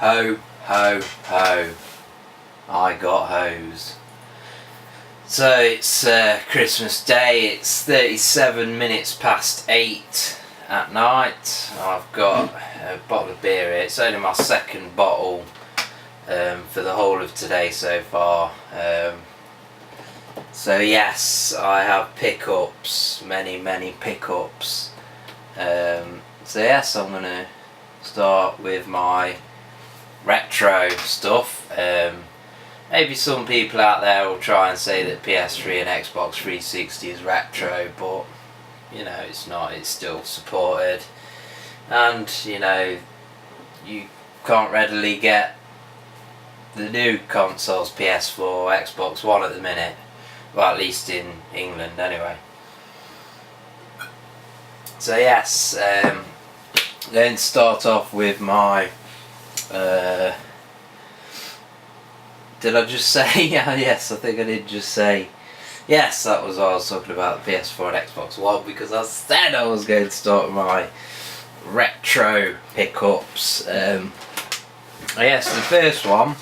Ho, ho, ho. I got hosed. So it's Christmas Day, it's 37 minutes past 8 at night. I've got a bottle of beer here. It's only my second bottle for the whole of today so far. So yes, I have pickups, many pickups. So yes, I'm going to start with my retro stuff. Maybe some people out there will try and say that PS3 and Xbox 360 is retro, but you know, it's not, it's still supported. And you know, you can't readily get the new consoles, PS4, Xbox One at the minute. Well, at least in England anyway. So yes, going to start off with my did I just say? Yeah, yes, I think I did just say. Yes, that was what I was talking about, the PS4 and Xbox One, because I said I was going to start my retro pickups. Yes, the first one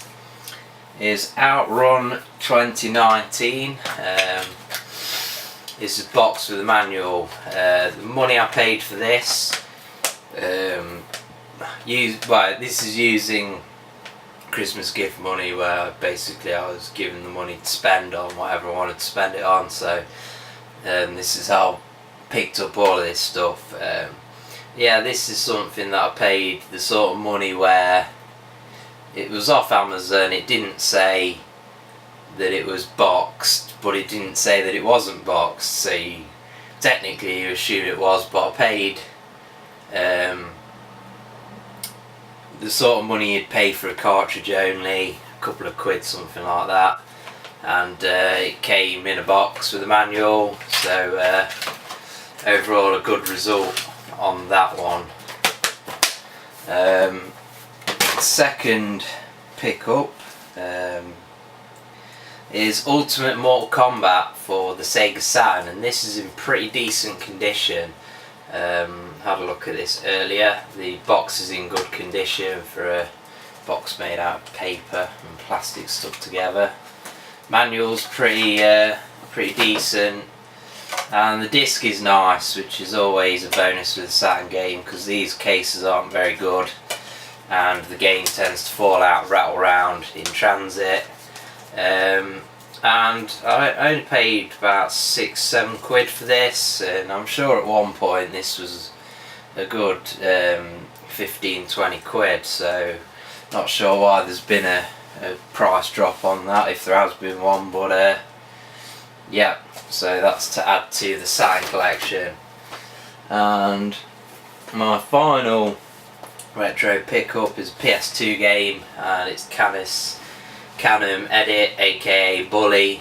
is Outrun 2019. It's a box with a manual. The money I paid for this, this is using Christmas gift money, where basically I was given the money to spend on whatever I wanted to spend it on. So this is how I picked up all of this stuff. Yeah, this is something that I paid the sort of money where it was off Amazon. It didn't say that it was boxed, but it didn't say that it wasn't boxed, so technically you assume it was, but I paid the sort of money you'd pay for a cartridge only, a couple of quid, something like that. And it came in a box with a manual, so overall a good result on that one. Second pickup is Ultimate Mortal Kombat for the Sega Saturn, and this is in pretty decent condition. Had a look at this earlier. The box is in good condition for a box made out of paper and plastic stuck together. Manual's pretty decent, and the disc is nice, which is always a bonus with a Saturn game, because these cases aren't very good and the game tends to fall out, rattle around in transit. And I only paid about 6-7 quid for this, and I'm sure at one point this was a good 15-20 quid, so not sure why there's been a price drop on that, if there has been one, but yeah, so that's to add to the Saturn collection. And my final retro pickup is a PS2 game, and it's Canem Edit, aka Bully.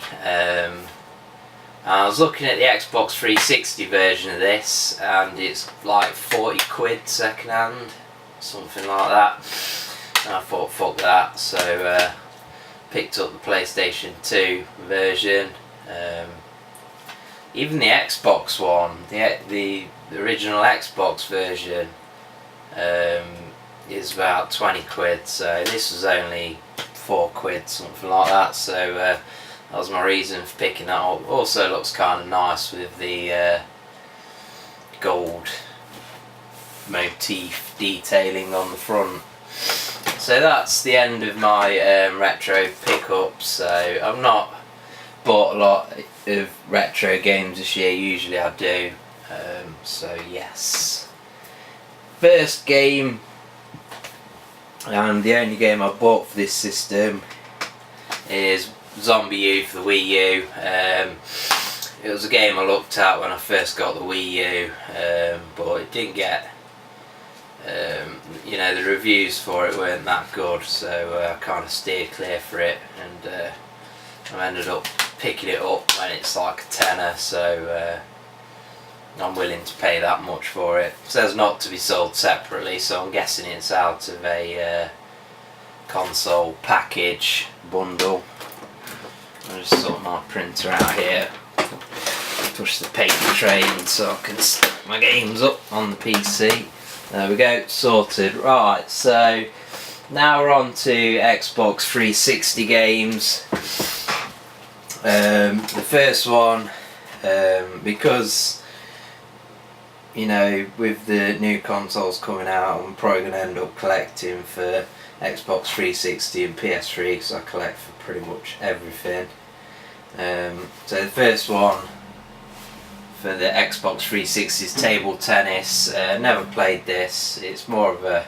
I was looking at the Xbox 360 version of this, and it's like 40 quid second hand, something like that. And I thought, fuck that, so picked up the PlayStation 2 version. Even the Xbox one, the original Xbox version, is about 20 quid, so this was only 4 quid, something like that, so that was my reason for picking that up. Also looks kind of nice with the gold motif detailing on the front. So that's the end of my retro pickups. So I've not bought a lot of retro games this year, usually I do. So yes, first game, and the only game I bought for this system, is Zombie U for the Wii U. It was a game I looked at when I first got the Wii U, but it didn't get, you know, the reviews for it weren't that good, so I kind of steered clear for it, and I ended up picking it up when it's like a tenner, so I'm willing to pay that much for it. It says not to be sold separately, so I'm guessing it's out of a console package bundle. I'll just sort my printer out here, push the paper tray in so I can stick my games up on the PC. There we go, sorted. Right, so now we're on to Xbox 360 games. The first one, because you know, with the new consoles coming out, I'm probably going to end up collecting for Xbox 360 and PS3 because I collect for pretty much everything. So the first one for the Xbox 360 is table tennis. Never played this. It's more of a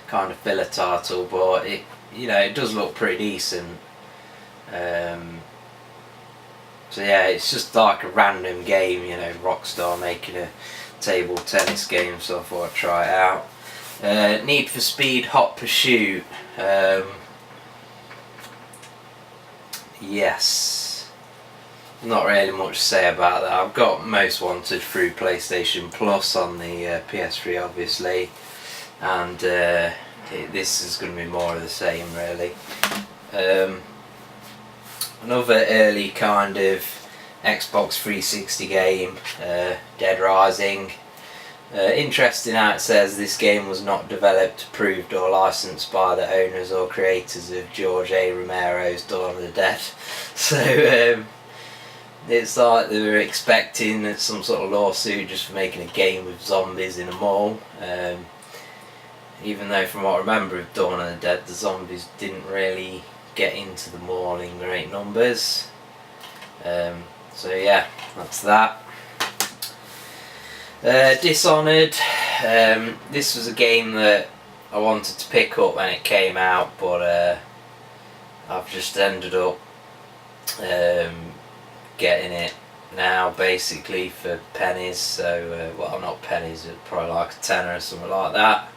kind of filler title, but it, you know, it does look pretty decent. So yeah, it's just like a random game, you know, Rockstar making a table tennis game, so I thought I'd try it out. Need for Speed Hot Pursuit. Yes, not really much to say about that. I've got Most Wanted through PlayStation Plus on the PS3 obviously, and this is going to be more of the same really. Another early kind of Xbox 360 game, Dead Rising. Interesting how it says this game was not developed, approved or licensed by the owners or creators of George A. Romero's Dawn of the Dead. So it's like they were expecting some sort of lawsuit just for making a game with zombies in a mall. Even though from what I remember of Dawn of the Dead, the zombies didn't really get into the mall in great numbers. So yeah, that's that. Dishonored. This was a game that I wanted to pick up when it came out, but I've just ended up getting it now basically for pennies. So well, not pennies, it's probably like a tenner or something like that.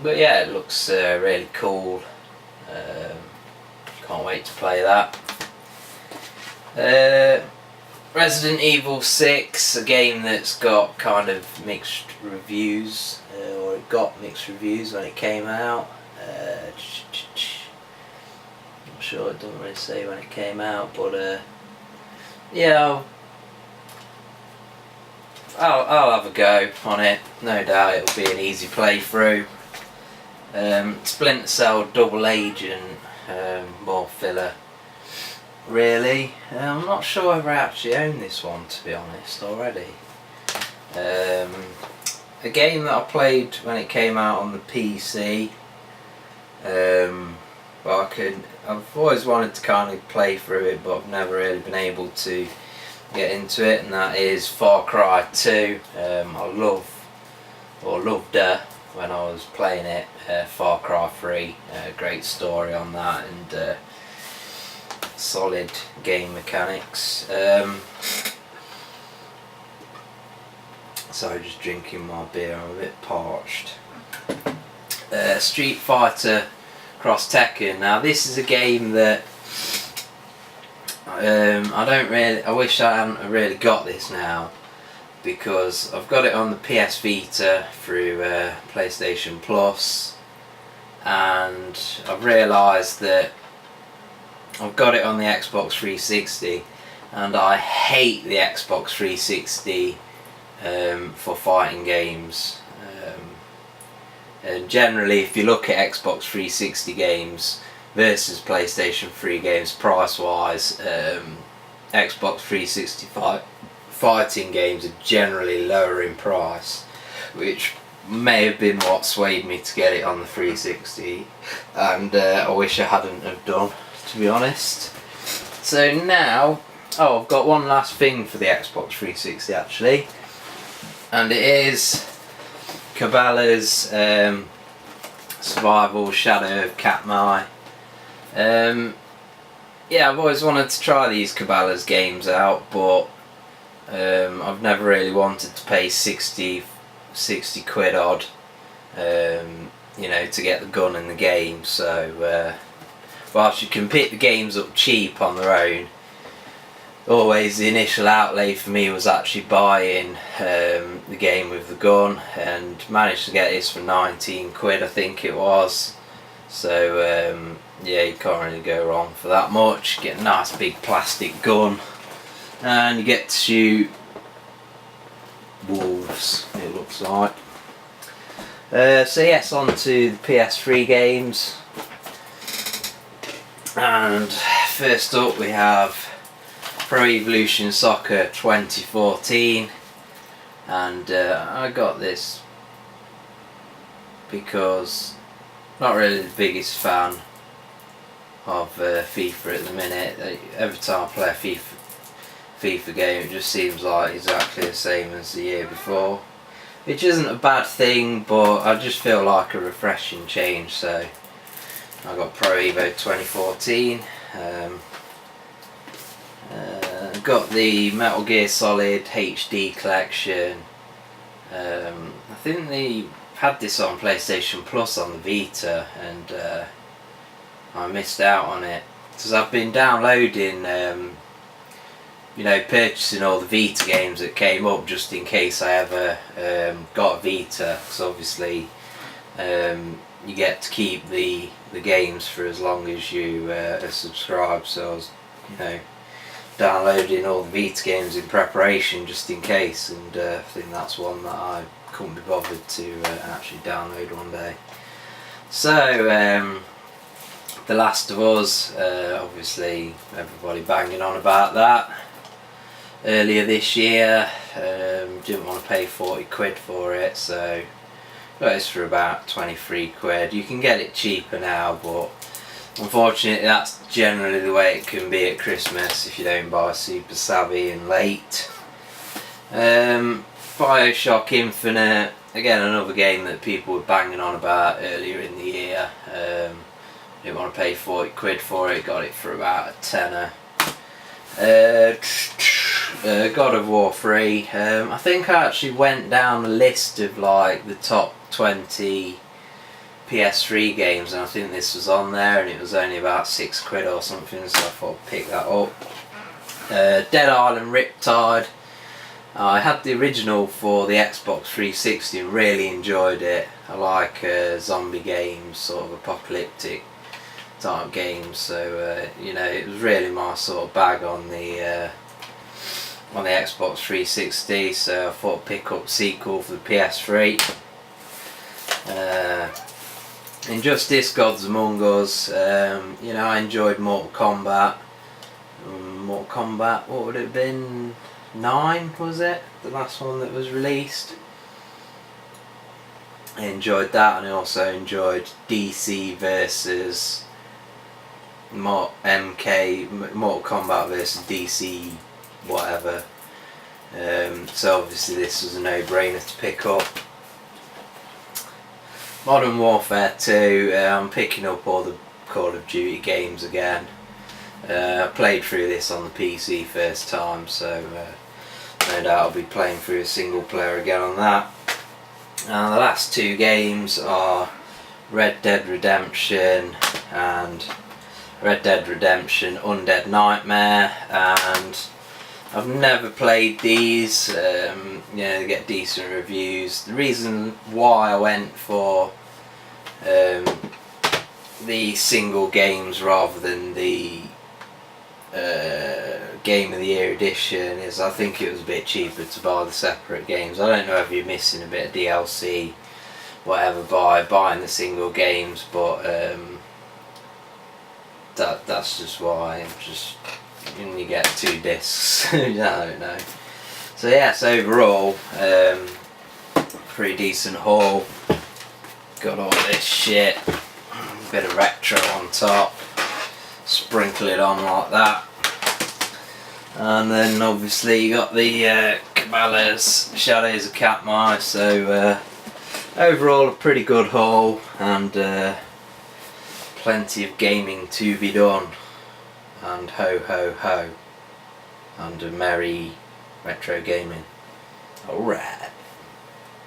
But yeah, it looks really cool. Can't wait to play that. Resident Evil 6, a game that's got kind of mixed reviews, or it got mixed reviews when it came out. Not sure, it doesn't really say when it came out, but yeah, I'll have a go on it. No doubt it'll be an easy playthrough. Splinter Cell Double Agent, more filler really. I'm not sure if I actually own this one, to be honest, already. A game that I played when it came out on the PC, but I've always wanted to kind of play through it, but I've never really been able to get into it, and that is Far Cry 2. I loved her when I was playing it. Far Cry 3, great story on that, and solid game mechanics. Sorry, just drinking my beer, I'm a bit parched. Street Fighter Cross Tekken. Now this is a game that I wish I hadn't really got this now, because I've got it on the PS Vita through PlayStation Plus, and I've realised that I've got it on the Xbox 360, and I hate the Xbox 360 for fighting games. And generally, if you look at Xbox 360 games versus PlayStation 3 games price wise, Xbox 365 fighting games are generally lower in price, which may have been what swayed me to get it on the 360, and I wish I hadn't have done, to be honest. So now, I've got one last thing for the Xbox 360 actually, and it is Cabela's Survival Shadow of Katmai. Yeah, I've always wanted to try these Cabela's games out, but I've never really wanted to pay 60 quid odd, you know, to get the gun in the game. So whilst you can pick the games up cheap on their own, always the initial outlay for me was actually buying the game with the gun, and managed to get this for 19 quid I think it was. So yeah, you can't really go wrong for that much. Get a nice big plastic gun, and you get to shoot wolves, it looks like. So yes, on to the PS3 games, and first up we have Pro Evolution Soccer 2014, and I got this because not really the biggest fan of FIFA at the minute. Every time I play a FIFA game, it just seems like exactly the same as the year before, which isn't a bad thing, but I just feel like a refreshing change. So I got Pro Evo 2014. Got the Metal Gear Solid HD collection. I think they had this on PlayStation Plus on the Vita, and I missed out on it because I've been downloading, purchasing all the Vita games that came up just in case I ever got a Vita, because obviously you get to keep the games for as long as you are subscribed. So I was downloading all the Vita games in preparation just in case, and I think that's one that I couldn't be bothered to actually download one day. So The Last of Us, obviously everybody banging on about that earlier this year. Didn't want to pay 40 quid for it, so got this for about 23 quid. You can get it cheaper now, but unfortunately that's generally the way it can be at Christmas if you don't buy super savvy and late. Bioshock Infinite, again another game that people were banging on about earlier in the year. Didn't want to pay 40 quid for it, got it for about a tenner. God of War 3, I think I actually went down a list of like the top 20 PS3 games, and I think this was on there, and it was only about 6 quid or something, so I thought I'd pick that up. Dead Island Riptide, I had the original for the Xbox 360 and really enjoyed it. I like zombie games, sort of apocalyptic type games, so it was really my sort of bag on the Xbox 360, so I thought I'd pick up sequel for the PS3. Injustice Gods Among Us, I enjoyed Mortal Kombat. What would it have been? 9, was it? The last one that was released. I enjoyed that, and I also enjoyed DC versus Mortal Kombat versus DC whatever. So obviously this was a no-brainer to pick up. Modern Warfare 2, I'm picking up all the Call of Duty games again. I played through this on the PC first time, so no doubt I'll be playing through a single player again on that. And the last two games are Red Dead Redemption and Red Dead Redemption Undead Nightmare, and I've never played these. They get decent reviews. The reason why I went for the single games rather than the Game of the Year edition is I think it was a bit cheaper to buy the separate games. I don't know if you're missing a bit of DLC, whatever, by buying the single games, but that's just why. You get 2 discs. I don't know. So yes, overall, pretty decent haul. Got all this shit, bit of retro on top, sprinkle it on like that, and then obviously you got the Cabela's Shadows of Katmai. So overall a pretty good haul, and plenty of gaming to be done, and ho ho ho, and a merry retro gaming. Alright.